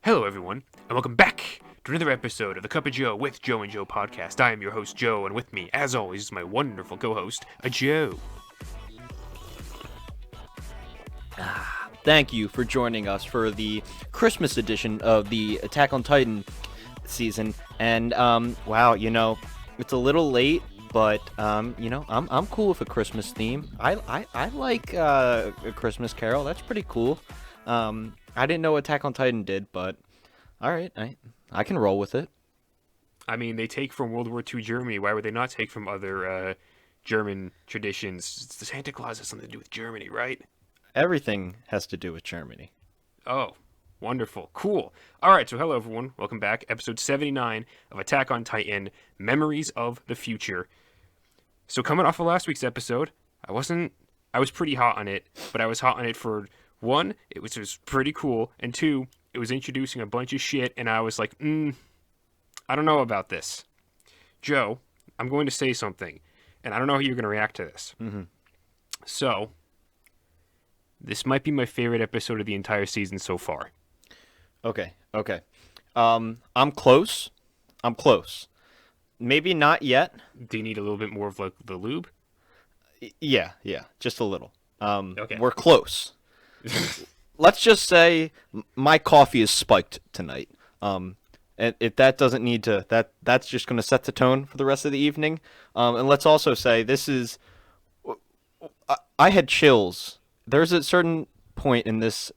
Hello, everyone, and welcome back to another episode of the Cup of Joe with Joe and Joe podcast. I am your host, Joe, and with me, as always, is my wonderful co-host, Joe. Thank you for joining us for the Christmas edition of the Attack on Titan season. And wow, it's a little late, but I'm cool with a Christmas theme. I like a Christmas Carol. That's pretty cool. I didn't know Attack on Titan did, but all right, I can roll with it. I mean, they take from World War II Germany. Why would they not take from other German traditions? The Santa Claus has something to do with Germany, right? Everything has to do with Germany. Oh, wonderful. Cool. All right, so hello, everyone. Welcome back. Episode 79 of Attack on Titan, Memories of the Future. So coming off of last week's episode, I was pretty hot on it, but I was hot on it for, one, it was pretty cool, and two, it was introducing a bunch of shit, and I was like, I don't know about this. Joe, I'm going to say something, and I don't know how you're going to react to this. Mm-hmm. So, this might be my favorite episode of the entire season so far. Okay. I'm close. Maybe not yet. Do you need a little bit more of like the lube? Yeah, just a little. Okay. We're close. Let's just say my coffee is spiked tonight. And if that doesn't need to, that's just going to set the tone for the rest of the evening. And let's also say I had chills. There's a certain point in this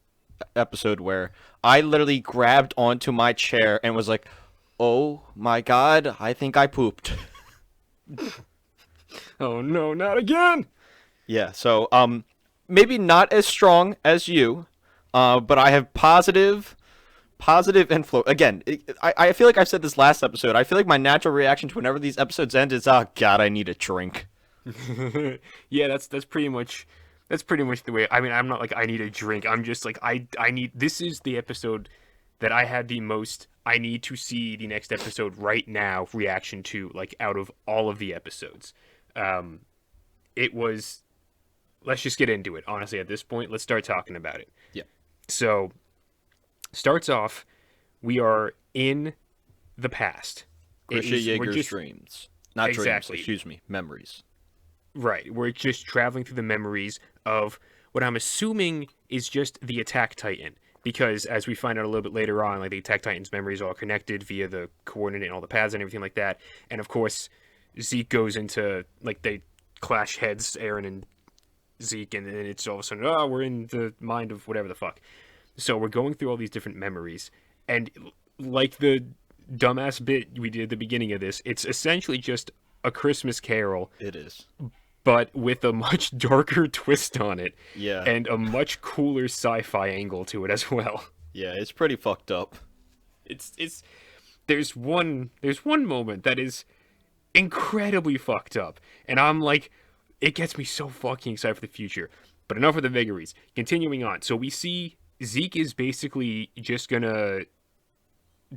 episode where I literally grabbed onto my chair and was like, oh my God, I think I pooped. Oh no, not again! Yeah, so maybe not as strong as you, but I have positive influence. Again, I feel like I've said this last episode. I feel like my natural reaction to whenever these episodes end is, oh God, I need a drink. Yeah, that's pretty much the way. I mean, I'm not like I need a drink. I'm just like I need. This is the episode that I had the most. I need to see the next episode right now reaction to, like, out of all of the episodes. It was. Let's just get into it. Honestly, at this point, let's start talking about it. Yeah. So, starts off, we are in the past. Grisha Yeager's dreams. Not exactly. dreams, excuse me, memories. Right. We're just traveling through the memories of what I'm assuming is just the Attack Titan. Because as we find out a little bit later on, like, the Attack Titan's memories are all connected via the coordinate and all the paths and everything like that. And of course, Zeke goes into, like, they clash heads, Eren and Zeke, and then it's all of a sudden, we're in the mind of whatever the fuck. So we're going through all these different memories, and like the dumbass bit we did at the beginning of this, it's essentially just a Christmas Carol. It is. But with a much darker twist on it. Yeah. And a much cooler sci-fi angle to it as well. Yeah, it's pretty fucked up. There's one moment that is incredibly fucked up, and I'm like, it gets me so fucking excited for the future. But enough of the vagaries. Continuing on. So we see Zeke is basically just gonna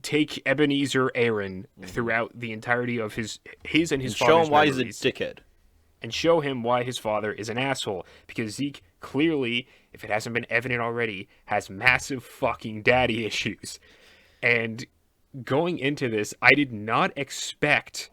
take Ebenezer Eren throughout the entirety of his and his father's show him why memories, he's a dickhead. and show him why his father is an asshole. Because Zeke clearly, if it hasn't been evident already, has massive fucking daddy issues. And going into this, I did not expect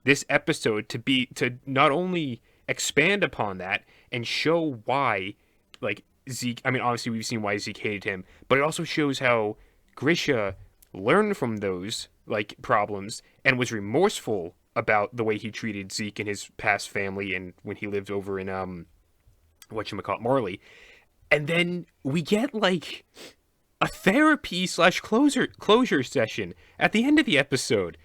this episode to not only expand upon that and show why, like, Zeke, I mean, obviously we've seen why Zeke hated him, but it also shows how Grisha learned from those, like, problems and was remorseful about the way he treated Zeke and his past family and when he lived over in, Marley. And then we get, like, a therapy / closure session at the end of the episode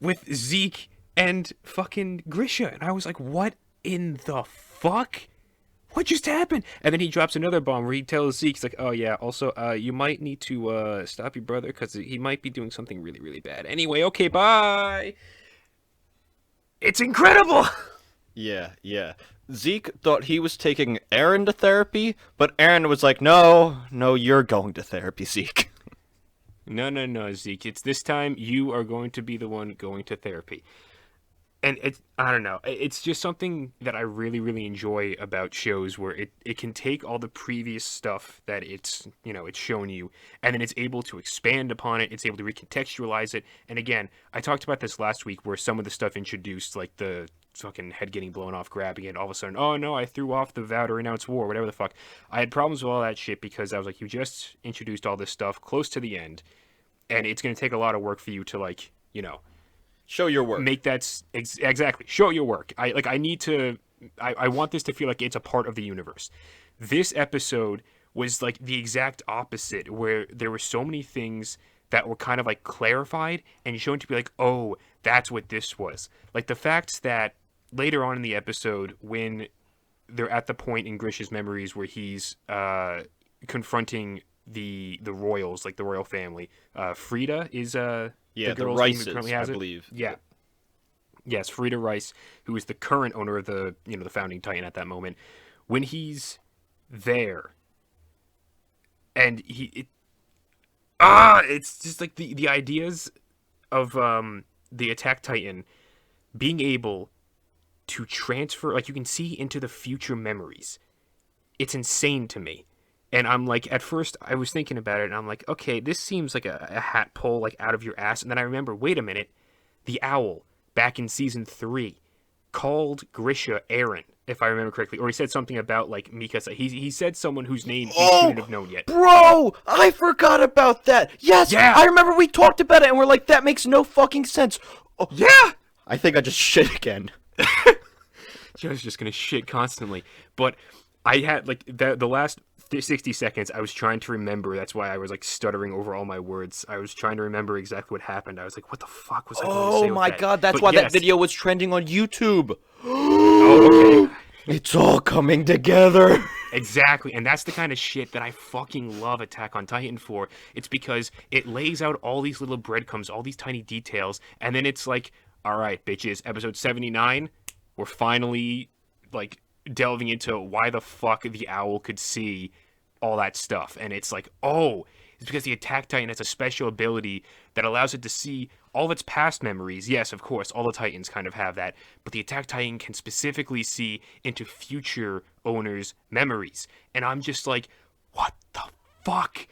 with Zeke and fucking Grisha. And I was like, what in the fuck? What just happened? And then he drops another bomb where he tells Zeke, he's like, oh yeah, also, you might need to stop your brother because he might be doing something really, really bad. Anyway, okay, bye! It's incredible! Yeah. Zeke thought he was taking Eren to therapy, but Eren was like, no, you're going to therapy, Zeke. No, Zeke. It's this time you are going to be the one going to therapy. and I don't know, it's just something that I really really enjoy about shows where it can take all the previous stuff that it's shown you, and then it's able to expand upon it, it's able to recontextualize it. And again, I talked about this last week where some of the stuff introduced, like the fucking head getting blown off, grabbing it, all of a sudden, oh no, I threw off the vow to renounce war, whatever the fuck. I had problems with all that shit because I was like, you just introduced all this stuff close to the end, and it's going to take a lot of work for you to, like, Show your work. make that exactly show your work. I need to. I want this to feel like it's a part of the universe. This episode was like the exact opposite, where there were so many things that were kind of like clarified and shown to be like, oh, that's what this was. Like the fact that later on in the episode, when they're at the point in Grish's memories where he's confronting the royals, like the royal family. Frida is Yeah, the the girl's name who Rices, currently I has it. believe. Yeah. Yes, Frida Rice, who is the current owner of the founding Titan at that moment. When he's there, and it's just like the ideas of the Attack Titan being able to transfer, like you can see into the future memories. It's insane to me. And I'm like, at first I was thinking about it and I'm like, okay, this seems like a hat pull, like out of your ass. And then I remember, wait a minute, the owl back in season 3 called Grisha Aaron, if I remember correctly, or he said something about like Mikasa. He said someone whose name he shouldn't have known yet. Bro, I forgot about that. Yes, Yeah. I remember we talked about it and we're like, that makes no fucking sense. Oh, Yeah, I think I just shit again. I was just gonna shit constantly, but I had like the last 60 seconds I was trying to remember. That's why I was like stuttering over all my words. I was trying to remember exactly what happened. I was like, what the fuck was I going to say Oh with my that? god, that's But why that yes. video was trending on YouTube. Oh, okay. It's all coming together. Exactly, and that's the kind of shit that I fucking love Attack on Titan for. It's because it lays out all these little breadcrumbs, all these tiny details, and then it's like, all right, bitches, episode 79, we're finally, like, delving into why the fuck the owl could see all that stuff. And it's like, oh, it's because the Attack Titan has a special ability that allows it to see all of its past memories. Yes, of course, all the Titans kind of have that, but the Attack Titan can specifically see into future owners' memories. And I'm just like, what the fuck?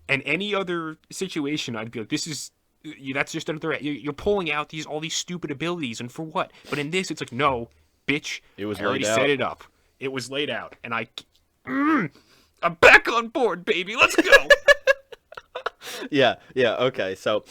And any other situation, I'd be like, this is, that's just another, you're pulling out all these stupid abilities, and for what? But in this, it's like, no, bitch, It was I already laid out. set it up. It was laid out, and I'm back on board, baby. Let's go. Yeah, okay. So,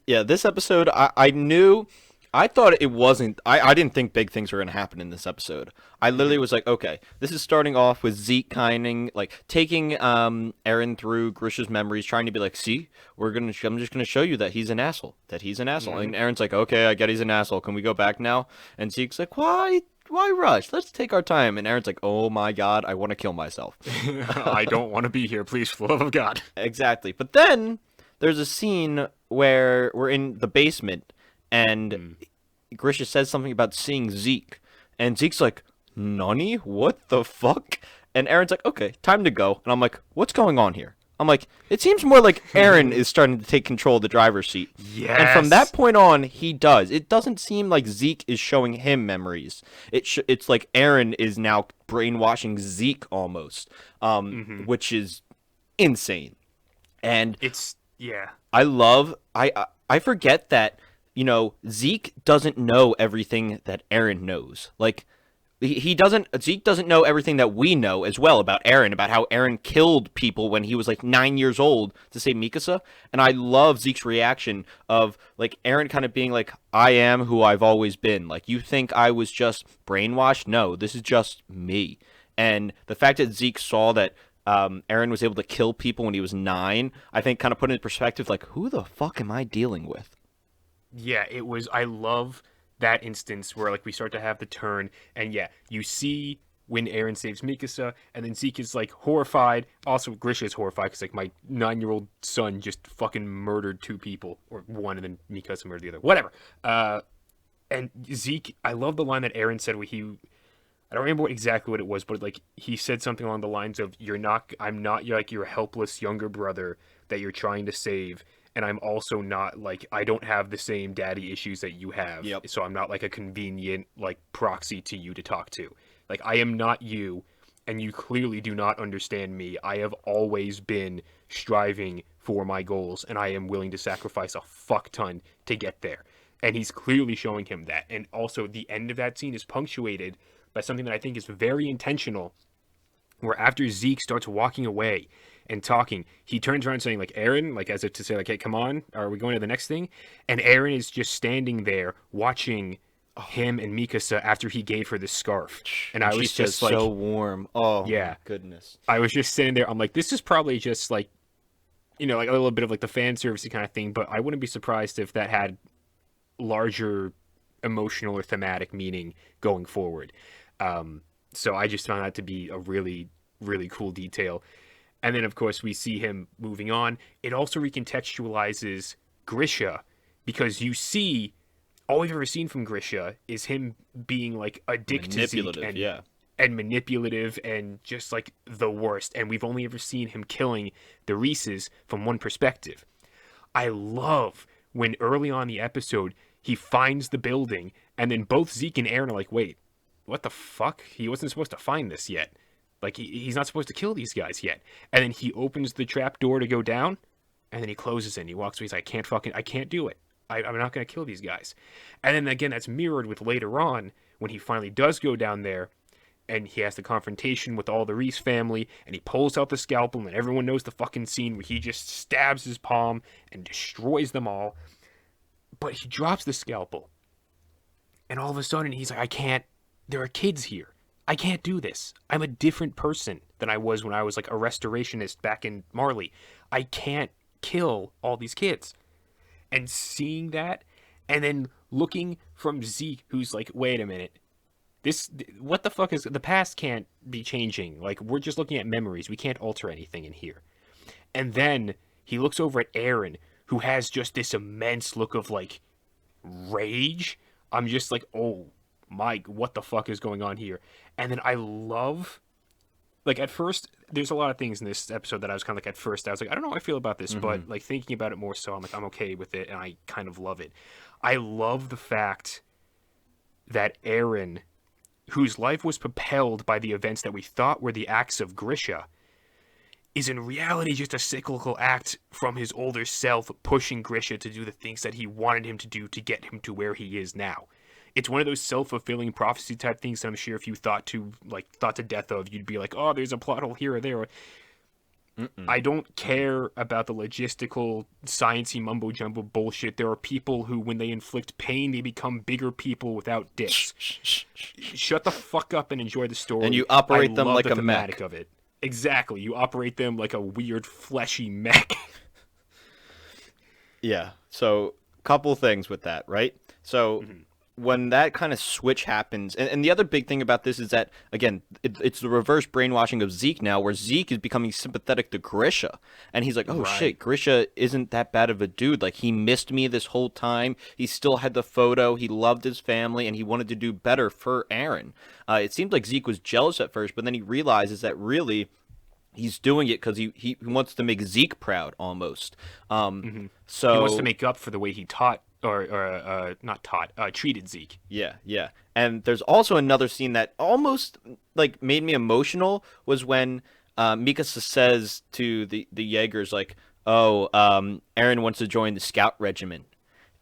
yeah, this episode, I thought it wasn't, I didn't think big things were going to happen in this episode. I literally was like, okay, this is starting off with Zeke like, taking Eren through Grisha's memories, trying to be like, see, I'm just going to show you that he's an asshole, Mm-hmm. And Eren's like, okay, I get he's an asshole, can we go back now? And Zeke's like, why rush? Let's take our time. And Eren's like, oh my god, I want to kill myself. I don't want to be here, please, for the love of God. Exactly. But then there's a scene where we're in the basement and Grisha says something about seeing Zeke. And Zeke's like, Nani? What the fuck? And Eren's like, okay, time to go. And I'm like, what's going on here? I'm like, it seems more like Eren is starting to take control of the driver's seat. Yes. And from that point on, he does. It doesn't seem like Zeke is showing him memories. It's like Eren is now brainwashing Zeke almost, which is insane. And yeah. I forget that, Zeke doesn't know everything that Eren knows. Like, Zeke doesn't know everything that we know as well about Eren, about how Eren killed people when he was like 9 years old to save Mikasa. And I love Zeke's reaction of like Eren kind of being like, I am who I've always been. Like, you think I was just brainwashed? No, this is just me. And the fact that Zeke saw that Eren was able to kill people when he was 9, I think kind of put in perspective, like, who the fuck am I dealing with? Yeah, I love that instance where like we start to have the turn, and yeah, you see when Eren saves Mikasa, and then Zeke is like horrified. Also, Grisha is horrified because like my 9-year-old son just fucking murdered 2 people, or one, and then Mikasa murdered the other. Whatever. And Zeke, I love the line that Eren said where I don't remember exactly what it was, but like he said something along the lines of, I'm not like your helpless younger brother that you're trying to save. and I'm also not like I don't have the same daddy issues that you have. Yep. So I'm not like a convenient like proxy to you to talk to. Like I am not you, and you clearly do not understand me. I have always been striving for my goals, and I am willing to sacrifice a fuck ton to get there. And he's clearly showing him that. And also, the end of that scene is punctuated by something that I think is very intentional, where after Zeke starts walking away and talking, he turns around saying, like, Aaron, like, as if to say, like, hey, come on, are we going to the next thing? And Aaron is just standing there watching him and Mikasa after he gave her the scarf. And I was just like, so warm. Oh, yeah, my goodness. I was just sitting there. I'm like, this is probably just like, you know, like a little bit of like the fan servicey kind of thing, but I wouldn't be surprised if that had larger emotional or thematic meaning going forward. So I just found that to be a really, really cool detail. And then, of course, we see him moving on. It also recontextualizes Grisha, because you see all we've ever seen from Grisha is him being like a dick to Zeke and manipulative and just like the worst. And we've only ever seen him killing the Reeses from one perspective. I love when early on in the episode he finds the building, and then both Zeke and Aaron are like, wait, what the fuck? He wasn't supposed to find this yet. Like, he's not supposed to kill these guys yet. And then he opens the trap door to go down, and then he closes it and he walks away. He's like, I can't do it. I'm not going to kill these guys. And then again, that's mirrored with later on when he finally does go down there and he has the confrontation with all the Reese family, and he pulls out the scalpel, and everyone knows the fucking scene where he just stabs his palm and destroys them all. But he drops the scalpel, and all of a sudden he's like, I can't, there are kids here. I can't do this. I'm a different person than I was when I was like a restorationist back in Marley. I can't kill all these kids. And seeing that, and then looking from Zeke, who's like, wait a minute, what the fuck is, the past can't be changing. Like, we're just looking at memories. We can't alter anything in here. And then he looks over at Aaron, who has just this immense look of like rage. I'm just like, oh my, what the fuck is going on here? And then I love, like, at first, there's a lot of things in this episode that I was kind of like, at first, I was like, I don't know how I feel about this, but like thinking about it more so, I'm like, I'm okay with it, and I kind of love it. I love the fact that Aaron, whose life was propelled by the events that we thought were the acts of Grisha, is in reality just a cyclical act from his older self pushing Grisha to do the things that he wanted him to do to get him to where he is now. It's one of those self-fulfilling prophecy type things that I'm sure if you thought to death of, you'd be like, oh, there's a plot hole here or there. I don't care about the logistical, sciencey mumbo-jumbo bullshit. There are people who, when they inflict pain, they become bigger people without dicks. Shut the fuck up and enjoy the story. And you operate them like a thematic mech. of it. Exactly. You operate them like a weird, fleshy mech. Yeah. So, couple things with that, right? So, when that kind of switch happens, and the other big thing about this is that, again, it's the reverse brainwashing of Zeke now, where Zeke is becoming sympathetic to Grisha. And he's like, oh, shit, Grisha isn't that bad of a dude. Like, he missed me this whole time. He still had the photo. He loved his family, and he wanted to do better for Aaron. It seemed like Zeke was jealous at first, but then he realizes that really he's doing it because he wants to make Zeke proud, almost. So he wants to make up for the way he taught, or not taught, treated Zeke. Yeah. And there's also another scene that almost like made me emotional, was when Mikasa says to the Jaegers, like, oh, Aaron wants to join the scout regiment.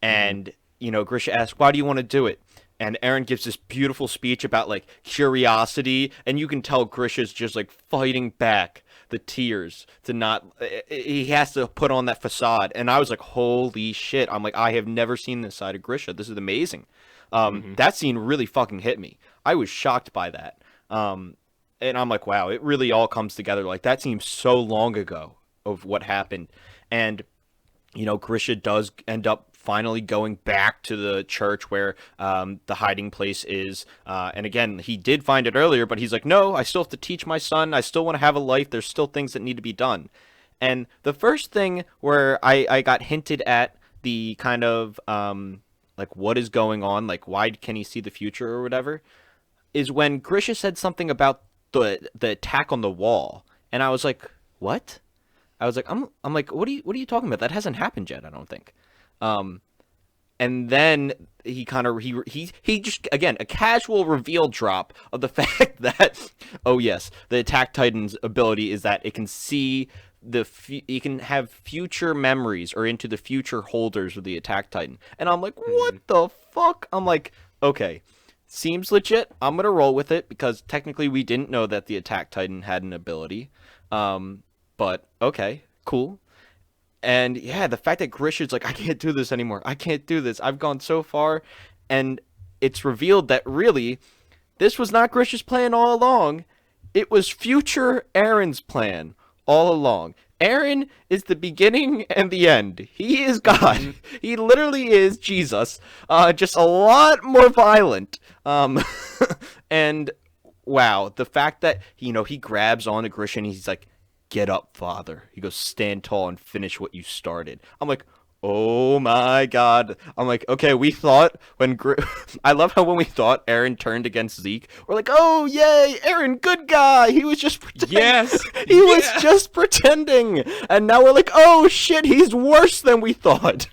And, you know, Grisha asks, why do you want to do it? And Aaron gives this beautiful speech about, like, curiosity, and you can tell Grisha's just, like, fighting back the tears to not, he has to put on that facade. And I was like, holy shit. I'm like, I have never seen this side of Grisha. This is amazing. That scene really fucking hit me. I was shocked by that. And I'm like, wow, it really all comes together. Like, that seems so long ago of what happened. And, you know, Grisha does end up finally going back to the church where the hiding place is. And again, he did find it earlier, but he's like, no, I still have to teach my son. I still want to have a life. There's still things that need to be done. And the first thing where I got hinted at the kind of, like, what is going on? Like, why can he see the future or whatever? Is when Grisha said something about the attack on the wall. And I was like, what? I was like, I'm like, what are you talking about? That hasn't happened yet, I don't think. Um, and then he kind of he just again a casual reveal drop of the fact that oh yes, the Attack Titan's ability is that it can see you can have future memories or into the future holders of the Attack Titan. And I'm like, what the fuck? I'm like, okay, seems legit. I'm gonna roll with it because technically we didn't know that the Attack Titan had an ability. But okay, cool. And yeah, the fact that Grisha's like, I can't do this anymore. I can't do this. I've gone so far. And it's revealed that really, this was not Grisha's plan all along. It was future Aaron's plan all along. Aaron is the beginning and the end. He is God. He literally is Jesus. Just a lot more violent. And wow, the fact that, he grabs onto Grisha and he's like, get up, father. He goes, stand tall and finish what you started. I'm like, oh my god. I'm like, okay, we thought I love how when we thought Aaron turned against Zeke, we're like, oh yay, Aaron, good guy. He was just pretending. Yes. He was just pretending. And now we're like, oh shit, he's worse than we thought.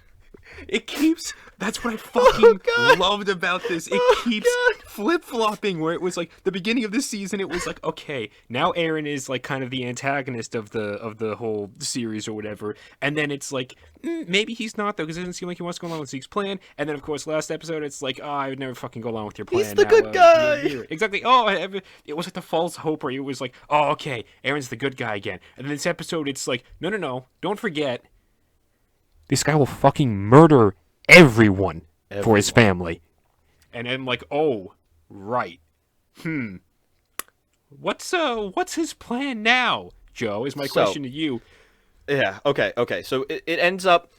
That's what I fucking loved about this. It keeps flip-flopping, where it was like the beginning of this season, it was like, okay, now Aaron is like kind of the antagonist of the whole series or whatever, and then it's like maybe he's not, though, because it doesn't seem like he wants to go along with Zeke's plan. And then of course last episode it's like, oh, I would never fucking go along with your plan. He's the good guy. Exactly. It was like the false hope where it was like, oh, okay, Aaron's the good guy again. And then this episode it's like, no, don't forget, this guy will fucking murder everyone for his family. And I'm like, oh, right. What's his plan now, Joe, is my question to you. Yeah, okay. So it ends up...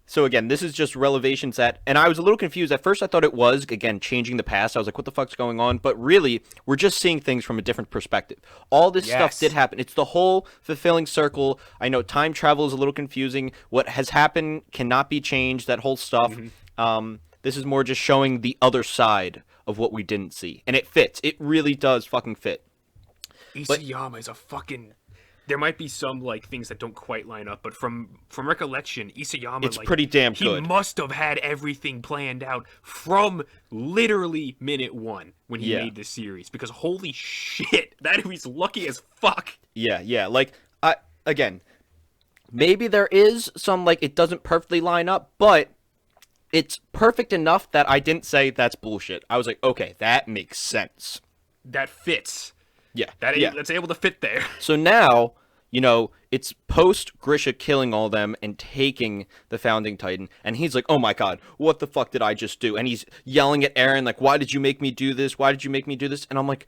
So again, this is just relevations and I was a little confused. At first I thought it was, again, changing the past. I was like, what the fuck's going on? But really, we're just seeing things from a different perspective. All this stuff did happen. It's the whole fulfilling circle. I know time travel is a little confusing. What has happened cannot be changed, that whole stuff. This is more just showing the other side of what we didn't see. And it fits. It really does fucking fit. Isayama is a fucking... There might be some like things that don't quite line up, but from recollection, Isayama, it's pretty damn good. He must have had everything planned out from literally minute one when he made this series. Because holy shit, that he's lucky as fuck. Yeah. Like, again, maybe there is some like it doesn't perfectly line up, but it's perfect enough that I didn't say that's bullshit. I was like, okay, that makes sense. That fits. Yeah. That's able to fit there. So now, it's post Grisha killing all them and taking the Founding Titan, and he's like, oh my god, what the fuck did I just do? And he's yelling at Aaron, like, why did you make me do this? Why did you make me do this? And I'm like,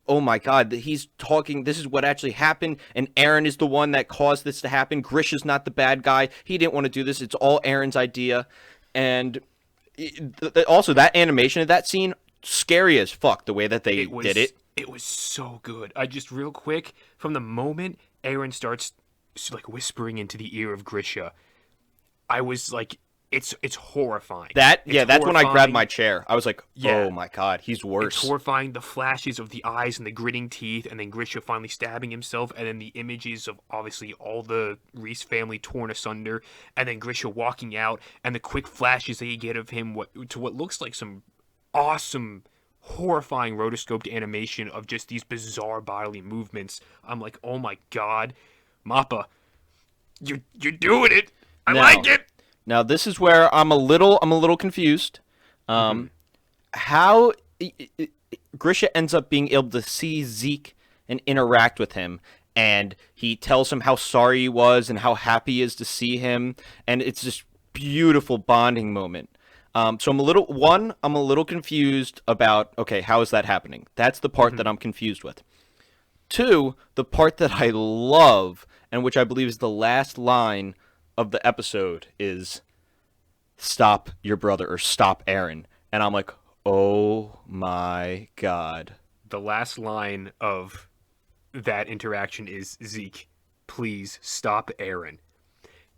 oh my god, he's talking, this is what actually happened, and Aaron is the one that caused this to happen. Grisha's not the bad guy. He didn't want to do this. It's all Aaron's idea. And also, that animation of that scene, scary as fuck, the way that they did it. It was so good. I just real quick, from the moment Aaron starts like whispering into the ear of Grisha, I was like, it's horrifying. That's when I grabbed my chair. I was like, oh my god, he's worse. It's horrifying, the flashes of the eyes and the gritting teeth, and then Grisha finally stabbing himself, and then the images of obviously all the Reese family torn asunder, and then Grisha walking out, and the quick flashes that you get of him to what looks like some awesome, horrifying rotoscoped animation of just these bizarre bodily movements. I'm like, oh my god, Mappa, you're doing it. I like it. Now this is where I'm a little confused. How Grisha ends up being able to see Zeke and interact with him, and he tells him how sorry he was and how happy he is to see him, and it's this beautiful bonding moment. So I'm a little confused about, okay, how is that happening? That's the part that I'm confused with. 2, the part that I love, and which I believe is the last line of the episode, is stop your brother, or stop Aaron. And I'm like, oh my god. The last line of that interaction is, Zeke, please stop Aaron.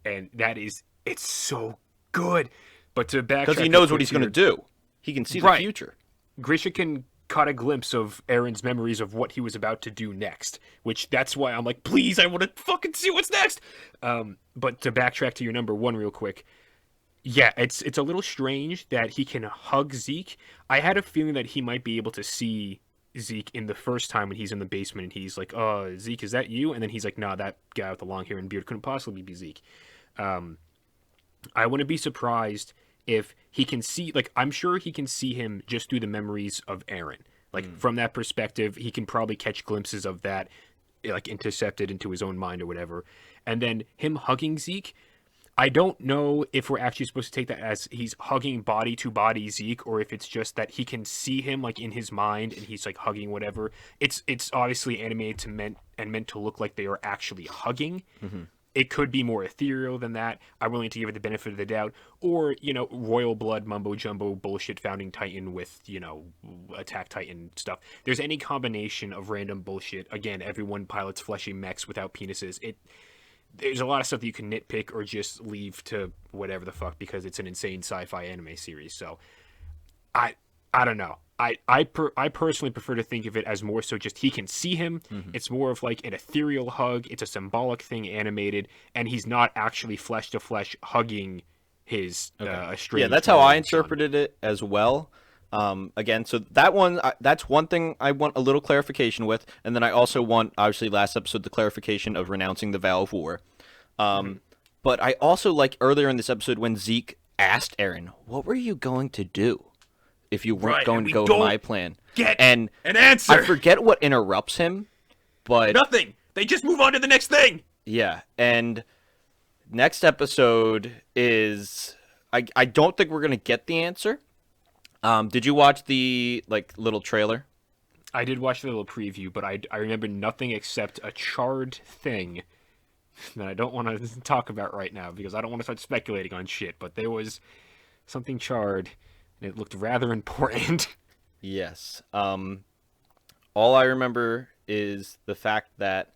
And it's so good. But to backtrack, because he knows what he's going to do. He can see the future. Grisha can caught a glimpse of Aaron's memories of what he was about to do next, which that's why I'm like, please, I want to fucking see what's next. But to backtrack to your number one real quick, yeah, it's a little strange that he can hug Zeke. I had a feeling that he might be able to see Zeke in the first time when he's in the basement and he's like, "Oh, Zeke, is that you?" And then he's like, "Nah, that guy with the long hair and beard couldn't possibly be Zeke." I wouldn't be surprised if he can see, like, I'm sure he can see him just through the memories of Aaron. Like, from that perspective, he can probably catch glimpses of that, like, intercepted into his own mind or whatever. And then him hugging Zeke, I don't know if we're actually supposed to take that as he's hugging body to body Zeke, or if it's just that he can see him like in his mind and he's like hugging whatever. It's obviously animated to meant to look like they are actually hugging. Mm-hmm. It could be more ethereal than that. I'm willing to give it the benefit of the doubt. Or, royal blood mumbo jumbo bullshit founding Titan with, Attack Titan stuff. There's any combination of random bullshit. Again, everyone pilots fleshy mechs without penises. There's a lot of stuff that you can nitpick or just leave to whatever the fuck because it's an insane sci-fi anime series. So I don't know. I personally prefer to think of it as more so just he can see him. Mm-hmm. It's more of like an ethereal hug. It's a symbolic thing animated, and he's not actually flesh to flesh hugging his estranged. Yeah, that's how I interpreted it as well. Again, so that's one thing I want a little clarification with, and then I also want, obviously, last episode, the clarification of renouncing the vow of war. But I also like earlier in this episode when Zeke asked Aaron, "What were you going to do if you weren't going to go with my plan?" And an answer. I forget what interrupts him, but nothing. They just move on to the next thing. Yeah, and next episode is I don't think we're gonna get the answer. Did you watch the little trailer? I did watch the little preview, but I remember nothing except a charred thing that I don't want to talk about right now because I don't want to start speculating on shit. But there was something charred, and it looked rather important. Yes. All I remember is the fact that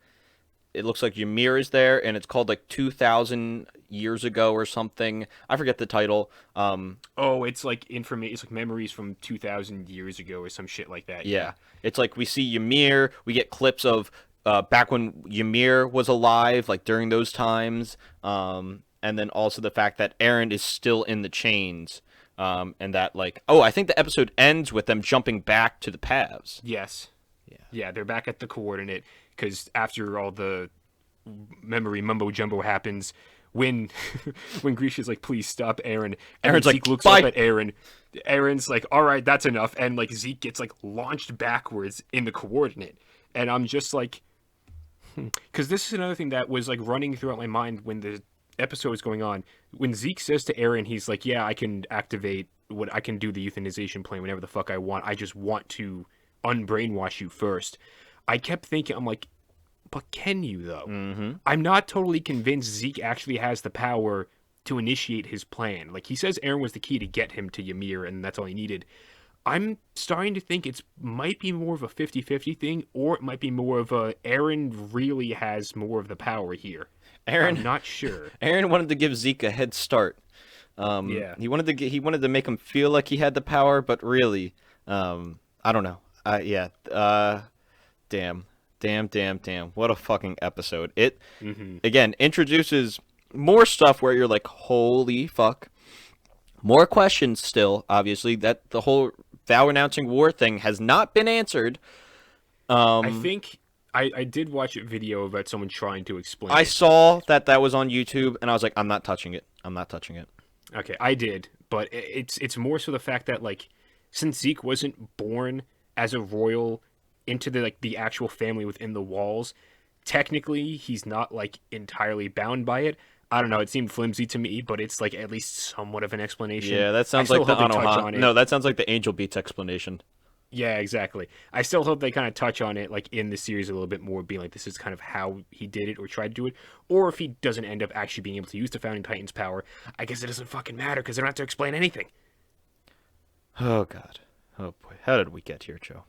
it looks like Ymir is there, and it's called 2,000 years ago or something. I forget the title. It's like information. It's like memories from 2,000 years ago or some shit like that. Yeah. It's like we see Ymir. We get clips of back when Ymir was alive, like during those times. And then also the fact that Aaron is still in the chains. And that I think the episode ends with them jumping back to the paths. Yes. Yeah, they're back at the coordinate because after all the memory mumbo jumbo happens, when Grisha's like, "Please stop, Aaron," and Aaron's Zeke like, looks "Bye." up at Aaron. Aaron's like, "All right, that's enough," and Zeke gets launched backwards in the coordinate, and I'm just like, because this is another thing that was running throughout my mind when the episode was going on. When Zeke says to Aaron, he's like, "Yeah, I can activate I can do the euthanization plan whenever the fuck I want. I just want to unbrainwash you first." I kept thinking, I'm like, but can you though? Mm-hmm. I'm not totally convinced Zeke actually has the power to initiate his plan. He says Aaron was the key to get him to Ymir, and that's all he needed. I'm starting to think it might be more of a 50-50 thing, or it might be more of a Aaron really has more of the power here. I'm not sure. Aaron wanted to give Zeke a head start. Yeah. He wanted to make him feel like he had the power, but really, I don't know. Damn. What a fucking episode. It, again, introduces more stuff where you're like, holy fuck. More questions still, obviously, that the whole vow announcing war thing has not been answered. I think I did watch a video about someone trying to explain I it. saw that was on YouTube, and I was like, I'm not touching it. Okay, I did, but it's more so the fact that since Zeke wasn't born as a royal into the actual family within the walls, technically he's not entirely bound by it. I don't know, it seemed flimsy to me, but it's at least somewhat of an explanation. Yeah, that sounds like the Anoha. No, that sounds like the Angel Beats explanation. Yeah, exactly. I still hope they kind of touch on it in the series a little bit more, being this is kind of how he did it or tried to do it. Or if he doesn't end up actually being able to use the Founding Titan's power, I guess it doesn't fucking matter because they don't have to explain anything. Oh god. Oh boy. How did we get here, Joe?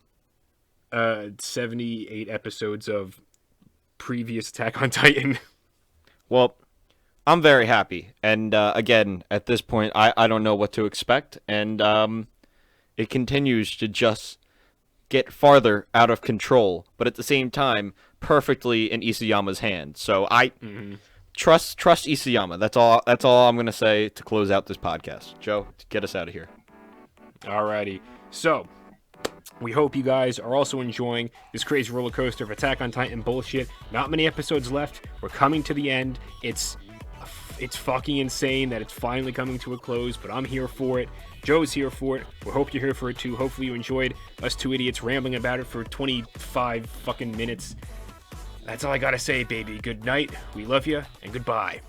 78 episodes of previous Attack on Titan. Well, I'm very happy. And again, at this point, I don't know what to expect. And it continues to just get farther out of control, but at the same time, perfectly in Isayama's hand. So I trust Isayama. That's all I'm gonna say to close out this podcast. Joe, get us out of here. Alrighty. So, we hope you guys are also enjoying this crazy roller coaster of Attack on Titan bullshit. Not many episodes left. We're coming to the end. It's fucking insane that it's finally coming to a close, but I'm here for it. Joe's here for it. We hope you're here for it too. Hopefully you enjoyed us two idiots rambling about it for 25 fucking minutes. That's all I gotta say, baby. Good night. We love you, and goodbye.